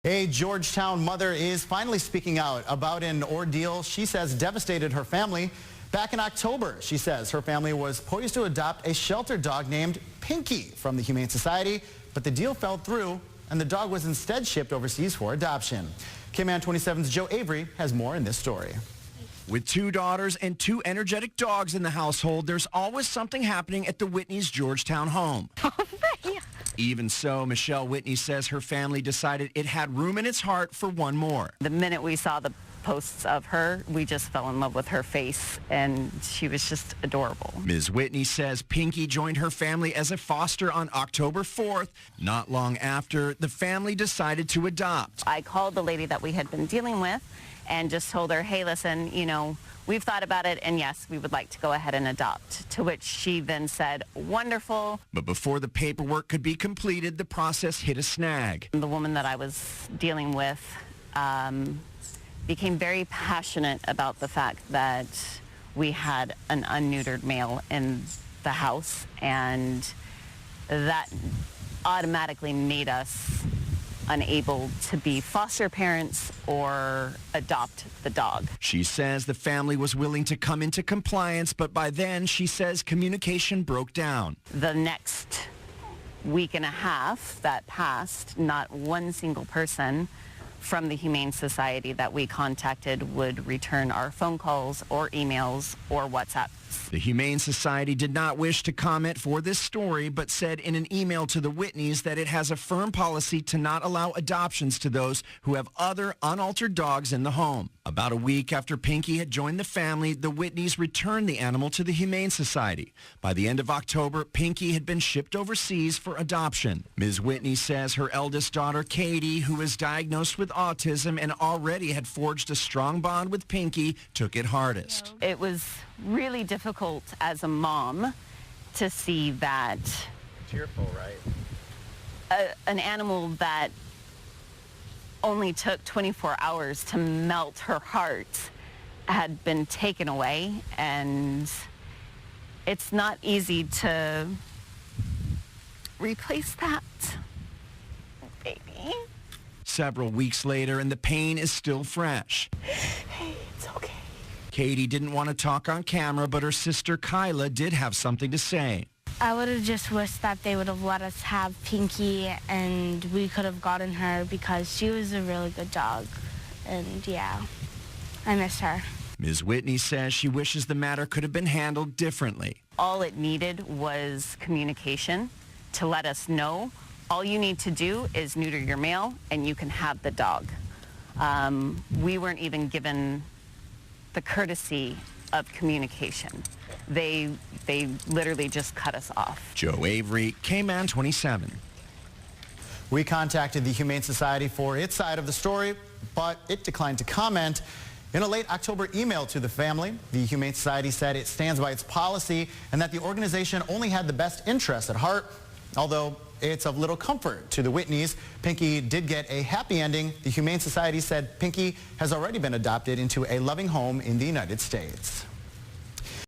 A Georgetown mother is finally speaking out about an ordeal she says devastated her family. Back in October, she says her family was poised to adopt a shelter dog named Pinkie from the Humane Society, but the deal fell through and the dog was instead shipped overseas for adoption. Cayman 27's Joe Avery has more in this story. With 2 daughters and 2 energetic dogs in the household, there's always something happening at the Whitney's Georgetown home. Even so, Michelle Whitney says her family decided it had room in its heart for one more. The minute we saw the posts of her, we just fell in love with her face, and she was just adorable. Ms. Whitney says Pinkie joined her family as a foster on October 4th. Not long after, the family decided to adopt. I called the lady that we had been dealing with and just told her, hey, listen, we've thought about it, and yes, we would like to go ahead and adopt. To which she then said, wonderful. But before the paperwork could be completed, the process hit a snag. The woman that I was dealing with became very passionate about the fact that we had an unneutered male in the house, and that automatically made us unable to be foster parents or adopt the dog. She says the family was willing to come into compliance, but by then, she says communication broke down. The next week and a half that passed, not one single person from the Humane Society that we contacted would return our phone calls or emails or WhatsApps. The Humane Society did not wish to comment for this story, but said in an email to the Whitneys that it has a firm policy to not allow adoptions to those who have other unaltered dogs in the home. About a week after Pinkie had joined the family, the Whitneys returned the animal to the Humane Society. By the end of October, Pinkie had been shipped overseas for adoption. Ms. Whitney says her eldest daughter, Katie, who is diagnosed with autism and already had forged a strong bond with Pinkie, took it hardest. It was really difficult as a mom to see that Tearful, right? An animal that only took 24 hours to melt her heart had been taken away, and it's not easy to replace that, baby. Several weeks later, and the pain is still fresh. Hey, it's okay. Katie didn't want to talk on camera, but her sister Kyla did have something to say. I would have just wished that they would have let us have Pinkie and we could have gotten her because she was a really good dog. And yeah, I miss her. Ms. Whitney says she wishes the matter could have been handled differently. All it needed was communication to let us know all you need to do is neuter your male and you can have the dog. We weren't even given the courtesy of communication. They literally just cut us off. Joe Avery, Cayman 27. We contacted the Humane Society for its side of the story, but it declined to comment. In a late October email to the family, the Humane Society said it stands by its policy and that the organization only had the best interests at heart. Although it's of little comfort to the Whitneys, Pinkie did get a happy ending. The Humane Society said Pinkie has already been adopted into a loving home in the United States.